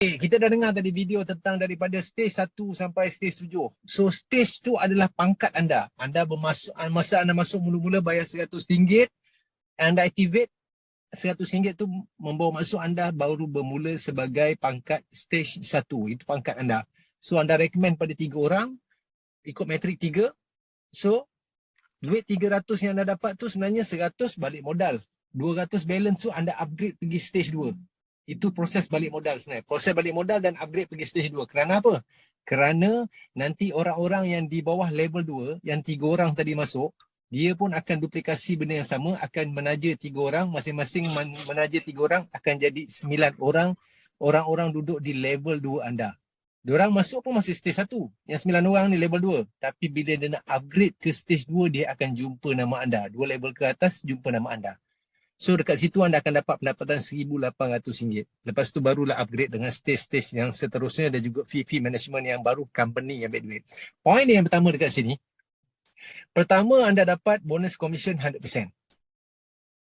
Kita dah dengar tadi video tentang daripada stage 1 sampai stage 7. So stage tu adalah pangkat anda. Masa anda masuk mula-mula bayar RM100, anda activate RM100 tu membawa masuk anda baru bermula sebagai pangkat stage 1. Itu pangkat anda. So anda recommend pada 3 orang ikut metrik 3. So duit 300 yang anda dapat tu sebenarnya 100 balik modal. 200 balance tu anda upgrade pergi stage 2. Itu proses balik modal sebenarnya. Proses balik modal dan upgrade pergi stage 2. Kerana apa? Kerana nanti orang-orang yang di bawah level 2, yang 3 orang tadi masuk, dia pun akan duplikasi benda yang sama, akan menaja 3 orang, masing-masing menaja 3 orang, akan jadi 9 orang, orang-orang duduk di level 2 anda. Diorang masuk pun masih stage 1. Yang 9 orang ni level 2. Tapi bila dia nak upgrade ke stage 2, dia akan jumpa nama anda. 2 level ke atas, jumpa nama anda. So dekat situ anda akan dapat pendapatan RM1,800. Lepas tu barulah upgrade dengan stage-stage yang seterusnya dan juga fee management yang baru, company yang ambil duit. Poin yang pertama dekat sini. Pertama, anda dapat bonus commission 100%.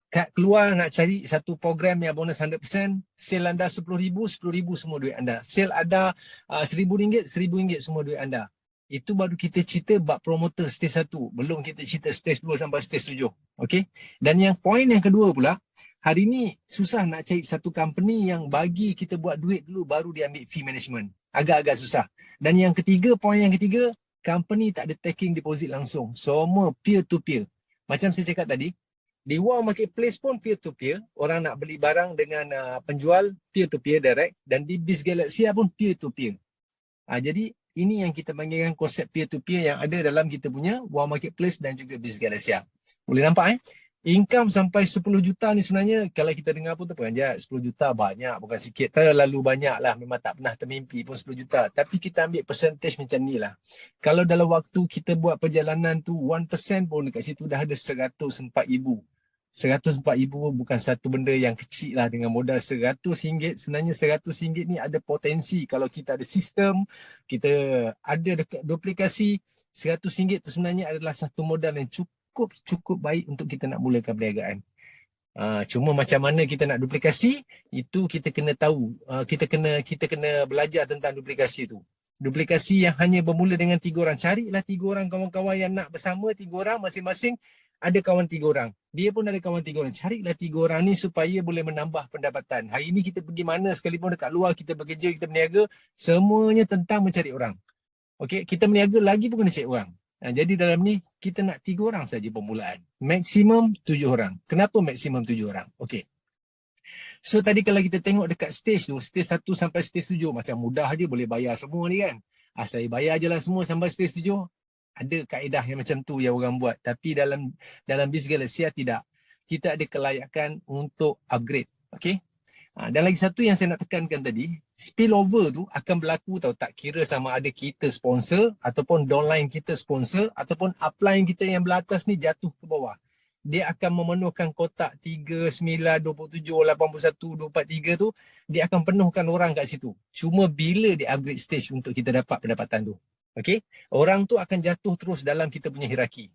Kat keluar nak cari satu program yang bonus 100%, sale anda RM10,000, RM10,000 semua duit anda. Sale ada RM1,000, RM1,000 semua duit anda. Itu baru kita cerita bab promoter stage 1. Belum kita cerita stage 2 sampai stage 7. Okay? Dan yang poin yang kedua pula, hari ni susah nak cari satu company yang bagi kita buat duit dulu baru dia ambil fee management. Agak-agak susah. Dan yang ketiga, poin yang ketiga, company tak ada taking deposit langsung. Semua peer to peer. Macam saya cakap tadi, di Wow Marketplace pun peer to peer. Orang nak beli barang dengan penjual peer to peer direct. Dan di Biz Galaxia pun peer to peer. Jadi ini yang kita panggilkan konsep peer-to-peer yang ada dalam kita punya Wow Marketplace dan juga Biz Galaxia. Boleh nampak income sampai 10 juta ni sebenarnya kalau kita dengar pun terperanjat. 10 juta banyak, bukan sikit. Terlalu banyak lah. Memang tak pernah termimpi pun 10 juta. Tapi kita ambil percentage macam ni lah. Kalau dalam waktu kita buat perjalanan tu 1% pun dekat situ dah ada RM104,000. RM104,000 bukan satu benda yang kecil lah dengan modal RM100. Sebenarnya RM100 ni ada potensi kalau kita ada sistem, kita ada duplikasi. RM100 tu sebenarnya adalah satu modal yang cukup baik untuk kita nak mulakan perniagaan. Cuma macam mana kita nak duplikasi, itu kita kena tahu. Kita kena belajar tentang duplikasi tu. Duplikasi yang hanya bermula dengan 3 orang. Carilah 3 orang kawan-kawan yang nak bersama, 3 orang masing-masing ada kawan 3 orang. Dia pun ada kawan 3 orang. Carilah 3 orang ni supaya boleh menambah pendapatan. Hari ni kita pergi mana sekalipun dekat luar, kita bekerja, kita berniaga, semuanya tentang mencari orang. Okey, kita berniaga lagi pun kena cari orang. Jadi dalam ni kita nak 3 orang saja permulaan. Maksimum 7 orang. Kenapa maksimum 7 orang? Okey. So tadi kalau kita tengok dekat stage tu, stage 1 sampai stage 7 macam mudah je boleh bayar semua ni kan. Saya bayar je lah semua sampai stage 7. Ada kaedah yang macam tu yang orang buat. Tapi dalam Biz Galaxia tidak. Kita ada kelayakan untuk upgrade. Okay? Dan lagi satu yang saya nak tekankan tadi, spillover tu akan berlaku tau, tak kira sama ada kita sponsor ataupun downline kita sponsor ataupun upline kita yang belah atas ni jatuh ke bawah. Dia akan memenuhkan kotak 3, 9, 27, 81, 243 tu, dia akan penuhkan orang kat situ. Cuma bila dia upgrade stage untuk kita dapat pendapatan tu. Okay? Orang tu akan jatuh terus dalam kita punya hierarki.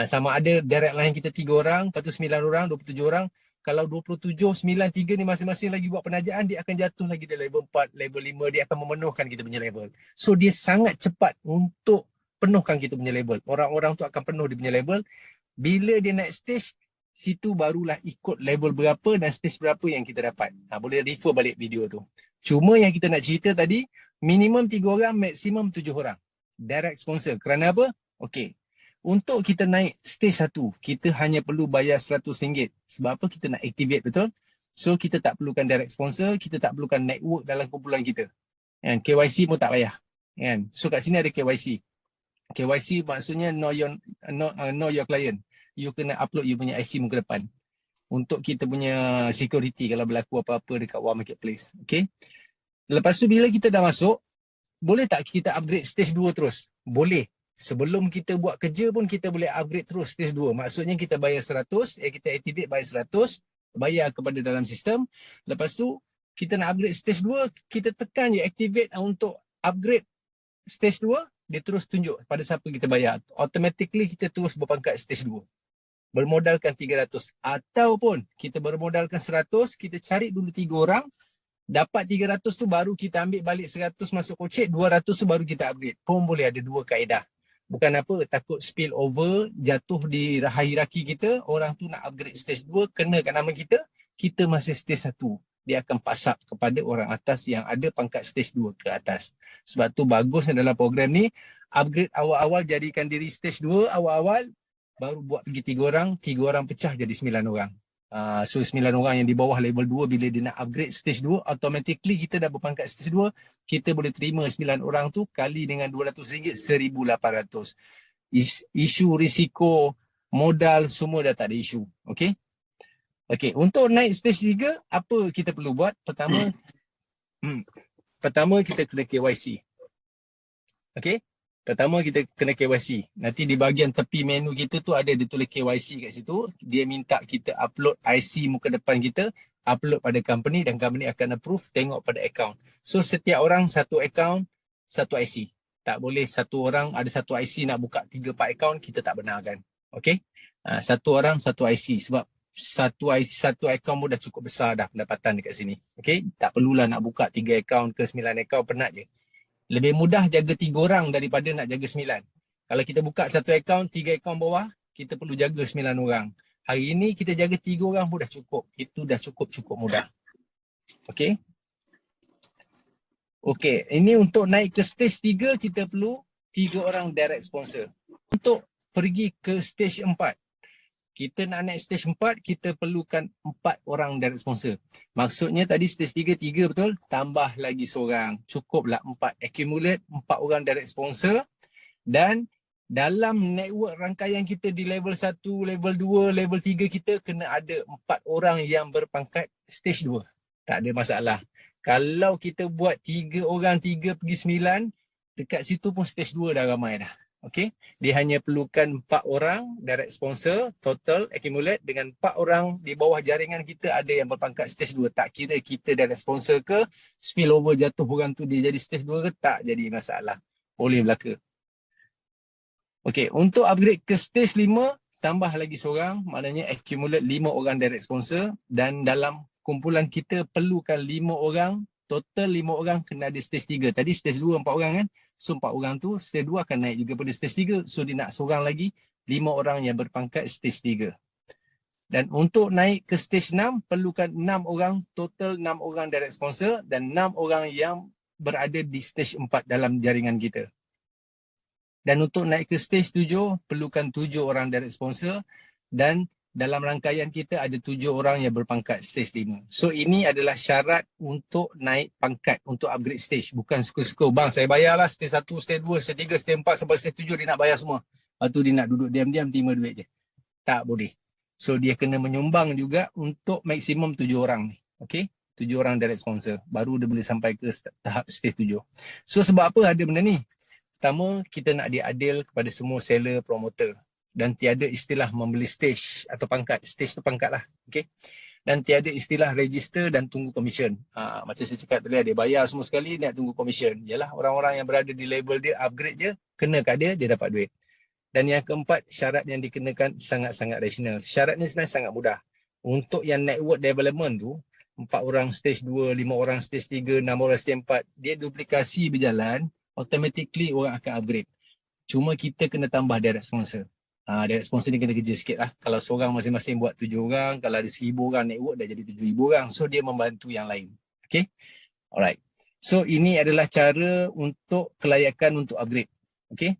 Sama ada direct line kita 3 orang, lepas tu 9 orang, 27 orang. Kalau 27, 9, 3 ni masing-masing lagi buat penajaan, dia akan jatuh lagi di level 4, level 5. Dia akan memenuhkan kita punya level. So dia sangat cepat untuk penuhkan kita punya level. Orang-orang tu akan penuh dia punya level. Bila dia naik stage, situ barulah ikut level berapa dan stage berapa yang kita dapat. Boleh refer balik video tu. Cuma yang kita nak cerita tadi, minimum 3 orang, maksimum 7 orang. Direct sponsor. Kerana apa? Okey. Untuk kita naik stage 1, kita hanya perlu bayar RM100. Sebab apa? Kita nak activate, betul? So kita tak perlukan direct sponsor, kita tak perlukan network dalam kumpulan kita. And KYC pun tak payah. And so kat sini ada KYC. KYC maksudnya know your client. You kena upload you punya IC muka depan. Untuk kita punya security kalau berlaku apa-apa dekat Wow Marketplace. Okay? Lepas tu bila kita dah masuk, boleh tak kita upgrade stage 2 terus? Boleh. Sebelum kita buat kerja pun kita boleh upgrade terus stage 2. Maksudnya kita bayar 100, kita activate bayar 100, bayar kepada dalam sistem. Lepas tu kita nak upgrade stage 2, kita tekan je activate untuk upgrade stage 2, dia terus tunjuk pada siapa kita bayar. Automatically kita terus berpangkat stage 2. Bermodalkan 300 ataupun kita bermodalkan 100, kita cari dulu 3 orang. Dapat 300 tu baru kita ambil balik 100 masuk kocek, 200 tu baru kita upgrade. Pun boleh, ada dua kaedah. Bukan apa, takut spill over, jatuh di hierarki kita, orang tu nak upgrade stage 2, kenakan nama kita masih stage 1. Dia akan pass up kepada orang atas yang ada pangkat stage 2 ke atas. Sebab tu bagusnya dalam program ni, upgrade awal-awal jadikan diri stage 2 awal-awal, baru buat pergi 3 orang pecah jadi 9 orang. So 9 orang yang di bawah level 2 bila dia nak upgrade stage 2, automatically kita dah berpangkat stage 2, kita boleh terima 9 orang tu kali dengan RM200, RM1,800. Isu risiko modal semua dah tak ada isu. Okay? Okay, untuk naik stage 3, apa kita perlu buat? Pertama kita kena KYC. Okay? Pertama kita kena KYC. Nanti di bahagian tepi menu kita tu ada dia tulis KYC kat situ. Dia minta kita upload IC muka depan kita, upload pada company dan company akan approve, tengok pada account. So setiap orang satu account, satu IC. Tak boleh satu orang ada satu IC nak buka 3-4 account, kita tak benarkan. Okay? Satu orang satu IC sebab satu IC, satu account pun dah cukup besar dah pendapatan dekat sini. Okay? Tak perlulah nak buka 3 account ke 9 account, penat je. Lebih mudah jaga 3 orang daripada nak jaga 9. Kalau kita buka satu akaun, 3 akaun bawah, kita perlu jaga 9 orang. Hari ini kita jaga 3 orang pun dah cukup. Itu dah cukup mudah. Okey. Okey, ini untuk naik ke stage 3 kita perlu 3 orang direct sponsor. Untuk pergi ke stage 4, kita nak naik stage 4, kita perlukan 4 orang direct sponsor. Maksudnya tadi stage 3 betul, tambah lagi seorang. Cukuplah 4. Accumulate 4 orang direct sponsor. Dan dalam network rangkaian kita di level 1, level 2, level 3 kita kena ada 4 orang yang berpangkat stage 2. Tak ada masalah. Kalau kita buat 3 orang, 3 pergi 9, dekat situ pun stage 2 dah ramai dah. Okay, dia hanya perlukan 4 orang direct sponsor total accumulate dengan 4 orang di bawah jaringan kita ada yang berpangkat stage 2. Tak kira kita direct sponsor ke, spill over jatuh orang tu dia jadi stage 2 ke, tak jadi masalah. Boleh berlaku. Okay, untuk upgrade ke stage 5, tambah lagi seorang, maknanya accumulate 5 orang direct sponsor dan dalam kumpulan kita perlukan 5 orang, total 5 orang kena ada stage 3. Tadi stage 2 4 orang kan? So 4 orang tu stage 2 akan naik juga pada stage 3. So dia nak seorang lagi 5 orang yang berpangkat stage 3. Dan untuk naik ke stage 6 perlukan 6 orang, total 6 orang direct sponsor dan 6 orang yang berada di stage 4 dalam jaringan kita. Dan untuk naik ke stage 7 perlukan 7 orang direct sponsor dan dalam rangkaian kita ada 7 orang yang berpangkat stage 5. So ini adalah syarat untuk naik pangkat, untuk upgrade stage. Bukan suka-suka, bang saya bayarlah stage 1, stage 2, stage 3, stage 4 sampai stage 7 dia nak bayar semua. Lepas tu dia nak duduk diam-diam terima duit je. Tak boleh. So dia kena menyumbang juga untuk maksimum 7 orang ni. Okay? 7 orang direct sponsor. Baru dia boleh sampai ke tahap stage 7. So sebab apa ada benda ni? Pertama, kita nak diadil kepada semua seller, promoter. Dan tiada istilah membeli stage atau pangkat. Stage tu pangkat lah. Okay? Dan tiada istilah register dan tunggu komisen. Macam saya cakap tadi, dia bayar semua sekali, dia nak tunggu komisen. Yalah, orang-orang yang berada di level dia, upgrade je, kena kat dia, dia dapat duit. Dan yang keempat, syarat yang dikenakan sangat-sangat rasional. Syarat ni sebenarnya sangat mudah. Untuk yang network development tu, 4 orang stage 2, 5 orang stage 3, 6 orang stage 4, dia duplikasi berjalan, automatically orang akan upgrade. Cuma kita kena tambah direct sponsor. Direct sponsor ni kena kerja sikit lah. Kalau seorang masing-masing buat 7 orang, kalau ada 1,000 orang network dah jadi 7,000 orang. So dia membantu yang lain. Okay. Alright. So ini adalah cara untuk kelayakan untuk upgrade. Okay.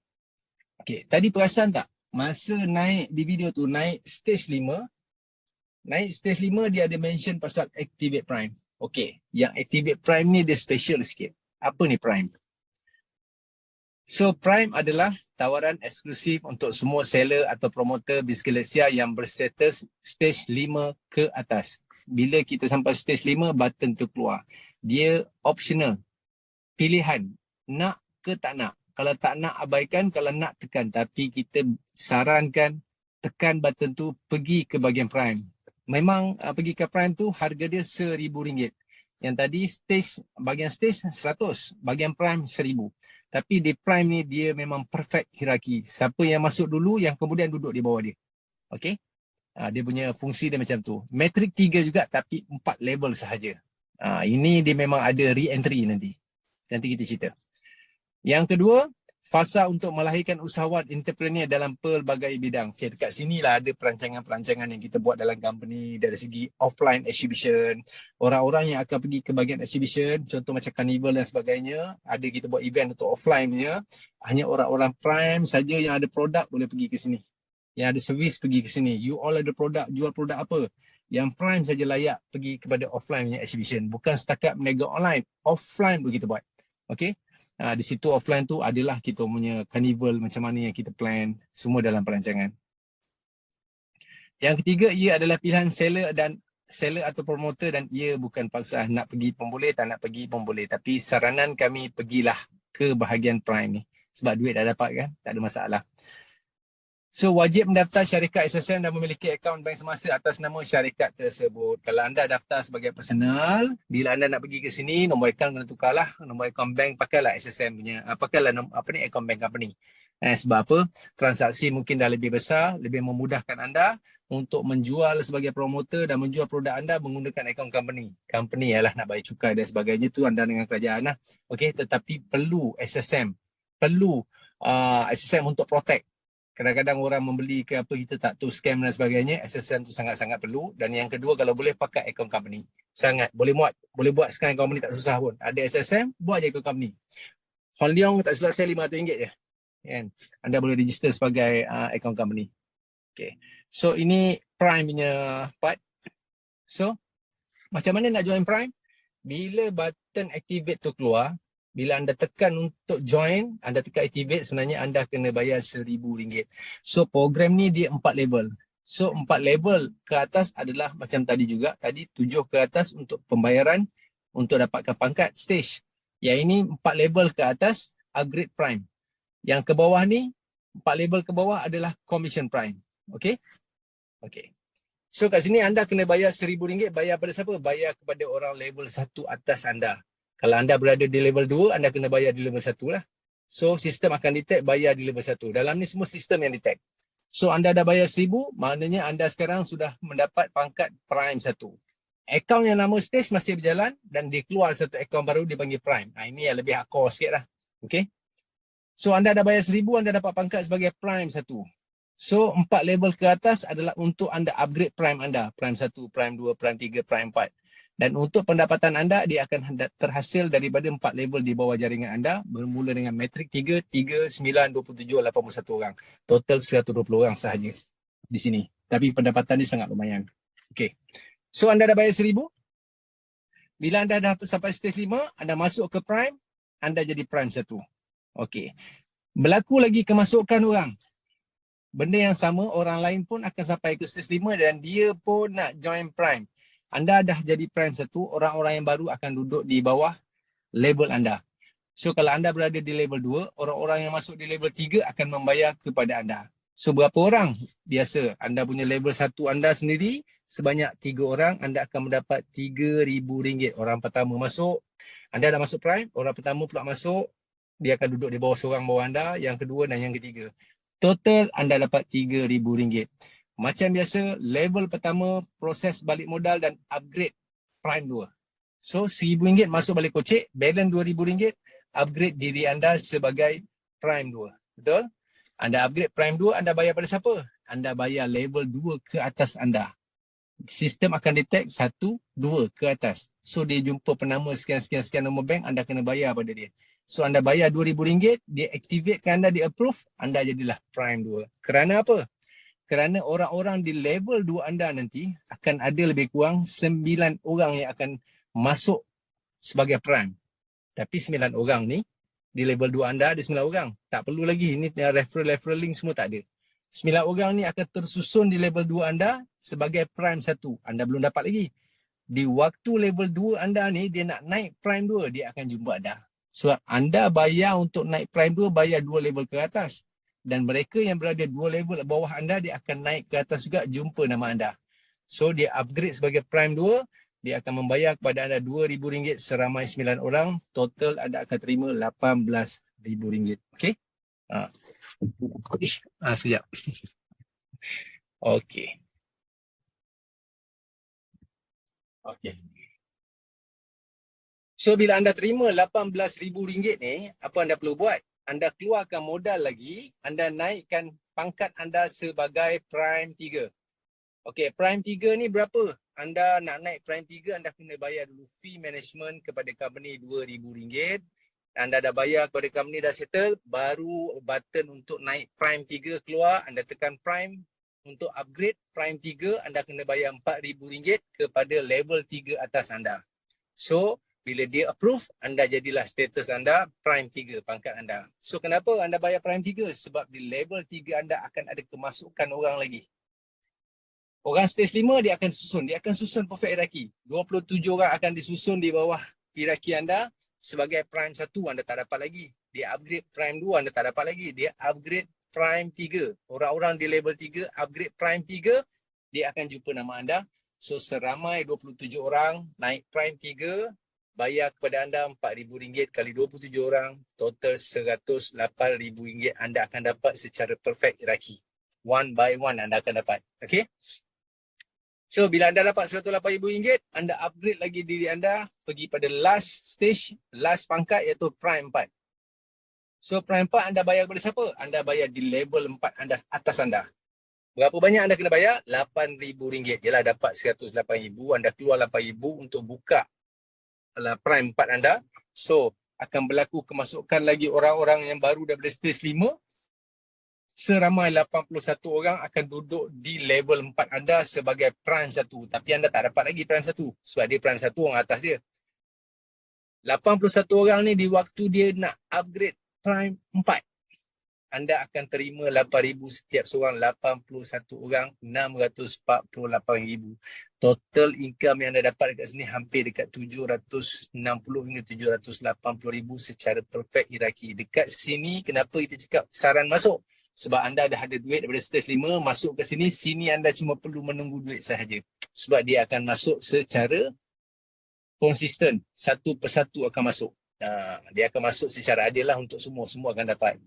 Okay. Tadi perasan tak? Masa naik di video tu, naik stage 5. Naik stage 5 dia ada mention pasal activate prime. Okay. Yang activate prime ni dia special sikit. Apa ni prime? So Prime adalah tawaran eksklusif untuk semua seller atau promoter Bizgalaxia yang berstatus stage 5 ke atas. Bila kita sampai stage 5, button tu keluar. Dia optional. Pilihan. Nak ke tak nak. Kalau tak nak, abaikan. Kalau nak, tekan. Tapi kita sarankan tekan button tu, pergi ke bahagian Prime. Memang pergi ke Prime tu, harga dia RM1,000. Yang tadi bahagian stage 100. Bahagian Prime 1,000. Tapi di Prime ni dia memang perfect hierarki. Siapa yang masuk dulu yang kemudian duduk di bawah dia. Okay. Dia punya fungsi dia macam tu. Metrik 3 juga tapi 4 level sahaja. Ini dia memang ada re-entry nanti. Nanti kita cerita. Yang kedua, fasa untuk melahirkan usahawan entrepreneur dalam pelbagai bidang. Okay, dekat sini lah ada perancangan-perancangan yang kita buat dalam company dari segi offline exhibition. Orang-orang yang akan pergi ke bahagian exhibition, contoh macam carnival dan sebagainya, ada kita buat event untuk offline punya. Hanya orang-orang prime saja yang ada produk boleh pergi ke sini. Yang ada servis pergi ke sini. You all ada produk, jual produk apa? Yang prime saja layak pergi kepada offline punya exhibition. Bukan setakat meniaga online. Offline pun kita buat. Okay? Di situ offline tu adalah kita punya carnival macam mana yang kita plan, semua dalam perancangan. Yang ketiga, ia adalah pilihan seller atau promoter dan ia bukan paksaan. Nak pergi pun boleh, tak nak pergi pun boleh. Tapi saranan kami pergilah ke bahagian prime ni. Sebab duit dah dapat kan, tak ada masalah. So wajib mendaftar syarikat SSM dan memiliki akaun bank semasa atas nama syarikat tersebut. Kalau anda daftar sebagai personal, bila anda nak pergi ke sini, nombor akaun kena tukarlah. Nombor akaun bank pakailah SSM punya. Pakailah akaun bank company. Sebab apa? Transaksi mungkin dah lebih besar, lebih memudahkan anda untuk menjual sebagai promoter dan menjual produk anda menggunakan akaun company. Company ialah nak bayar cukai dan sebagainya, tu anda dengan kerajaan lah. Okay, tetapi perlu SSM. Perlu SSM untuk protect. Kadang-kadang orang membeli ke apa, kita tak tahu scam dan sebagainya. SSM tu sangat-sangat perlu. Dan yang kedua, kalau boleh pakai akaun company. Sangat. Boleh buat sekarang company tak susah pun. Ada SSM, buat je akaun company. Hon Leong tak silap saya RM500 je. Kan? Anda boleh register sebagai akaun company. Okay. So ini Prime punya part. So macam mana nak join Prime? Bila button activate tu keluar, bila anda tekan untuk join, anda tekan activate, sebenarnya anda kena bayar RM1,000. So program ni dia 4 level. So 4 level ke atas adalah macam tadi juga. Tadi 7 ke atas untuk pembayaran untuk dapatkan pangkat stage. Yang ini 4 level ke atas upgrade prime. Yang ke bawah ni, 4 level ke bawah adalah commission prime. Okay? Okay. So kat sini anda kena bayar RM1,000. Bayar pada siapa? Bayar kepada orang level 1 atas anda. Kalau anda berada di level 2, anda kena bayar di level 1 lah. So sistem akan detect bayar di level 1. Dalam ni semua sistem yang detect. So anda dah bayar RM1,000, maknanya anda sekarang sudah mendapat pangkat prime 1. Akaun yang nama stage masih berjalan dan dia keluar satu akaun baru dipanggil prime. Ini yang lebih hardcore sikit lah. Okay. So anda dah bayar RM1,000, anda dapat pangkat sebagai prime 1. So 4 level ke atas adalah untuk anda upgrade prime anda. Prime 1, prime 2, prime 3, prime 4. Dan untuk pendapatan anda, dia akan terhasil daripada 4 level di bawah jaringan anda. Bermula dengan metrik 3, 9, 27, 81 orang. Total 120 orang sahaja di sini. Tapi pendapatan dia sangat lumayan. Okay. So anda dah bayar RM1,000. Bila anda dah sampai stage 5, anda masuk ke prime, anda jadi prime 1. Okay. Berlaku lagi kemasukan orang. Benda yang sama, orang lain pun akan sampai ke stage 5 dan dia pun nak join prime. Anda dah jadi prime 1, orang-orang yang baru akan duduk di bawah label anda. So kalau anda berada di level 2, orang-orang yang masuk di level 3 akan membayar kepada anda. So berapa orang? Biasa, anda punya level 1 anda sendiri, sebanyak 3 orang, anda akan mendapat RM3,000. Orang pertama masuk, anda dah masuk prime, orang pertama pula masuk, dia akan duduk di bawah seorang bawah anda, yang kedua dan yang ketiga. Total anda dapat RM3,000. Macam biasa, level pertama proses balik modal dan upgrade prime 2. So RM1,000 masuk balik kocek, balance RM2,000, upgrade diri anda sebagai prime 2. Betul? Anda upgrade prime 2, anda bayar pada siapa? Anda bayar level 2 ke atas anda. Sistem akan detect 1, 2 ke atas. So dia jumpa penama sekian-sekian nombor bank, anda kena bayar pada dia. So anda bayar RM2,000, dia activatekan anda, dia approve, anda jadilah prime 2. Kerana apa? Kerana orang-orang di level 2 anda nanti akan ada lebih kurang 9 orang yang akan masuk sebagai prime. Tapi 9 orang ni, di level 2 anda ada 9 orang. Tak perlu lagi, ini referral link semua tak ada. 9 orang ni akan tersusun di level 2 anda sebagai prime 1. Anda belum dapat lagi. Di waktu level 2 anda ni, dia nak naik prime 2, dia akan jumpa anda. Sebab anda bayar untuk naik prime 2, bayar 2 level ke atas. Dan mereka yang berada 2 level bawah anda, dia akan naik ke atas juga, jumpa nama anda. So dia upgrade sebagai prime 2, dia akan membayar kepada anda RM2,000 seramai 9 orang. Total anda akan terima RM18,000. Okay? Sekejap. Okay. Okay. So bila anda terima RM18,000 ni, apa anda perlu buat? Anda keluarkan modal lagi, anda naikkan pangkat anda sebagai Prime 3. Okey, Prime 3 ni berapa? Anda nak naik Prime 3, anda kena bayar dulu fee management kepada company RM2,000. Anda dah bayar kepada company, dah settle, baru button untuk naik Prime 3 keluar, anda tekan Prime. Untuk upgrade Prime 3, anda kena bayar RM4,000 kepada level 3 atas anda. So, bila dia approve, anda jadilah status anda Prime 3, pangkat anda. So, kenapa anda bayar Prime 3? Sebab di level 3 anda akan ada kemasukan orang lagi. Orang stage 5 dia akan susun perfect hierarchy. 27 orang akan disusun di bawah hierarchy anda. Sebagai Prime 1 anda tak dapat lagi. Dia upgrade Prime 2 anda tak dapat lagi. Dia upgrade Prime 3. Orang-orang di level 3 upgrade Prime 3, dia akan jumpa nama anda. So seramai 27 orang naik Prime 3, bayar kepada anda RM4,000 kali 27 orang, total RM108,000 anda akan dapat secara perfect hierarchy. One by one anda akan dapat. Okay? So bila anda dapat RM108,000, anda upgrade lagi diri anda, pergi pada last stage, last pangkat iaitu Prime 4. So Prime 4 anda bayar kepada siapa? Anda bayar di level 4 anda, atas anda. Berapa banyak anda kena bayar? RM8,000. Yalah, dapat RM108,000, anda keluar RM8,000 untuk buka Prime 4 anda. So akan berlaku kemasukan lagi orang-orang yang baru daripada stage 5. Seramai 81 orang akan duduk di level 4 anda sebagai Prime 1. Tapi anda tak dapat lagi Prime 1 sebab dia Prime 1 orang atas dia. 81 orang ni di waktu dia nak upgrade Prime 4, anda akan terima RM8,000 setiap seorang. 81 orang, RM648,000. Total income yang anda dapat dekat sini hampir dekat RM760 hingga RM780,000 secara perfect hierarchy. Dekat sini kenapa kita cakap saran masuk? Sebab anda dah ada duit daripada stage 5, masuk ke sini, sini anda cuma perlu menunggu duit sahaja. Sebab dia akan masuk secara konsisten, satu persatu akan masuk. Dia akan masuk secara adil lah untuk semua akan dapat.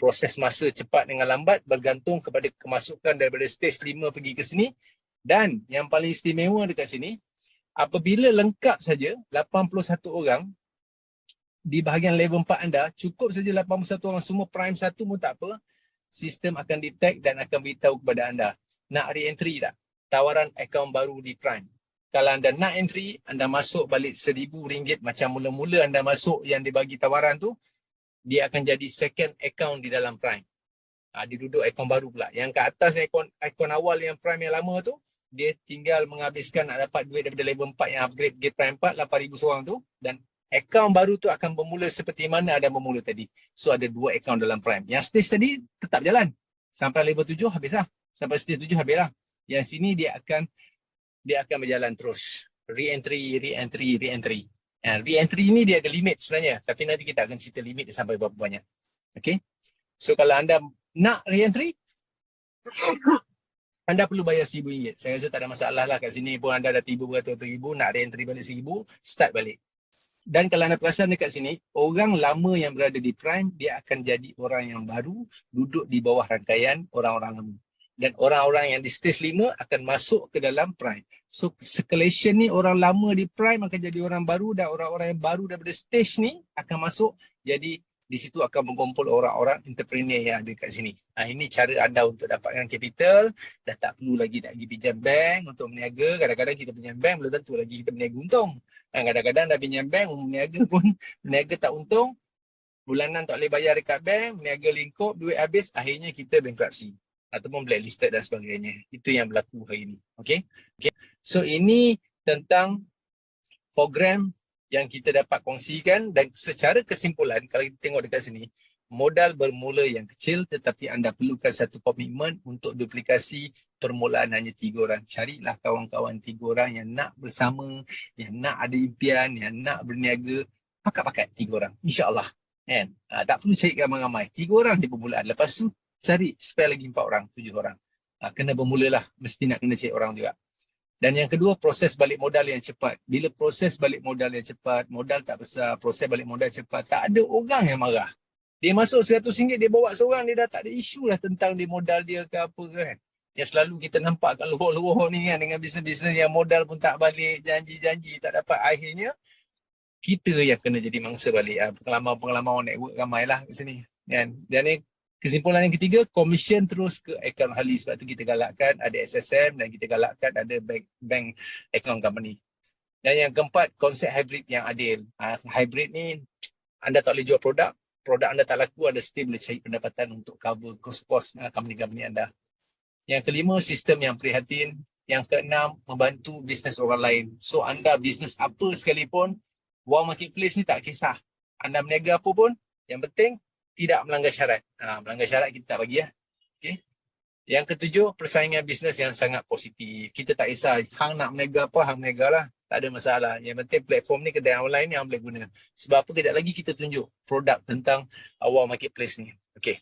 Proses masa cepat dengan lambat bergantung kepada kemasukan daripada stage 5 pergi ke sini. Dan yang paling istimewa dekat sini, apabila lengkap saja 81 orang di bahagian level 4 anda, cukup saja 81 orang semua Prime 1 pun tak apa, sistem akan detect dan akan beritahu kepada anda, nak re-entry tak? Tawaran akaun baru di Prime. Kalau anda nak entry, anda masuk balik RM1,000 macam mula-mula anda masuk yang dibagi tawaran tu, dia akan jadi second account di dalam Prime. Dia duduk akaun baru pula. Yang ke atas akaun awal yang Prime yang lama tu, dia tinggal menghabiskan nak dapat duit daripada level 4 yang upgrade Gate Prime 4, RM8,000 seorang tu, dan akaun baru tu akan bermula seperti mana ada bermula tadi. So ada 2 akaun dalam Prime. Yang stage tadi tetap jalan. Sampai level 7 habislah. Sampai stage 7 habislah. Yang sini dia akan berjalan terus. Re-entry. Re-entry ni dia ada limit sebenarnya. Tapi nanti kita akan cerita limit dia sampai berapa banyak. Okay. So kalau anda nak re-entry, anda perlu bayar RM1,000. Saya rasa tak ada masalah lah. Kat sini pun anda dah tiba beratus-ratus ribu, nak re-entry balik RM1,000, start balik. Dan kalau anda perasan dekat sini, orang lama yang berada di Prime, dia akan jadi orang yang baru, duduk di bawah rangkaian orang-orang lama. Dan orang-orang yang di stage 5 akan masuk ke dalam Prime. So escalation ni, orang lama di Prime akan jadi orang baru, dan orang-orang yang baru daripada stage ni akan masuk. Jadi di situ akan berkumpul orang-orang entrepreneur yang ada kat sini. Ini cara anda untuk dapatkan capital. Dah tak perlu lagi nak pergi pinjam bank untuk berniaga. Kadang-kadang kita pinjam bank belum tentu lagi kita berniaga untung. Kadang-kadang dah pinjam bank, berniaga pun berniaga tak untung. Bulanan tak boleh bayar dekat bank, berniaga lingkup, duit habis, akhirnya kita bankruptcy ataupun blacklisted dan sebagainya. Itu yang berlaku hari ini. Okay? So ini tentang program yang kita dapat kongsikan, dan secara kesimpulan kalau kita tengok dekat sini, modal bermula yang kecil tetapi anda perlukan satu komitmen untuk duplikasi. Permulaan hanya 3 orang. Carilah kawan-kawan 3 orang yang nak bersama, yang nak ada impian, yang nak berniaga. Pakat-pakat 3 orang. InsyaAllah. Kan? Tak perlu cari ramai-ramai. 3 orang je permulaan. Lepas tu cari spare lagi 4 orang, 7 orang. Kena bermulalah. Mesti nak kena cari orang juga. Dan yang kedua, proses balik modal yang cepat. Bila proses balik modal yang cepat, modal tak besar, proses balik modal cepat, tak ada orang yang marah. Dia masuk RM100, dia bawa seorang, dia dah tak ada isu lah tentang dia modal dia ke apa ke kan. Yang selalu kita nampak kat luar-luar ni kan, dengan bisnes-bisnes yang modal pun tak balik, janji-janji tak dapat, akhirnya kita yang kena jadi mangsa balik. Pengalaman-pengalaman network ramai lah kat sini. Kan? Dan ni kesimpulan yang ketiga, commission terus ke account ahli. Sebab tu kita galakkan ada SSM dan kita galakkan ada bank account company. Dan yang keempat, konsep hybrid yang adil. Hybrid ni, anda tak boleh jual produk anda tak laku, anda still boleh cari pendapatan untuk cover kos-kos company-company anda. Yang kelima, sistem yang prihatin. Yang keenam, membantu bisnes orang lain. So, anda bisnes apa sekalipun, Wow Marketplace ni tak kisah. Anda berniaga apa pun, yang penting tidak melanggar syarat. Melanggar syarat kita tak bagi ya. Okay. Yang ketujuh, persaingan bisnes yang sangat positif. Kita tak kisah, hang nak berniaga apa, hang berniaga lah. Tak ada masalah. Yang penting platform ni, kedai online ni hang boleh guna. Sebab apa, kejap lagi kita tunjuk produk tentang Wow Marketplace ni. Okay.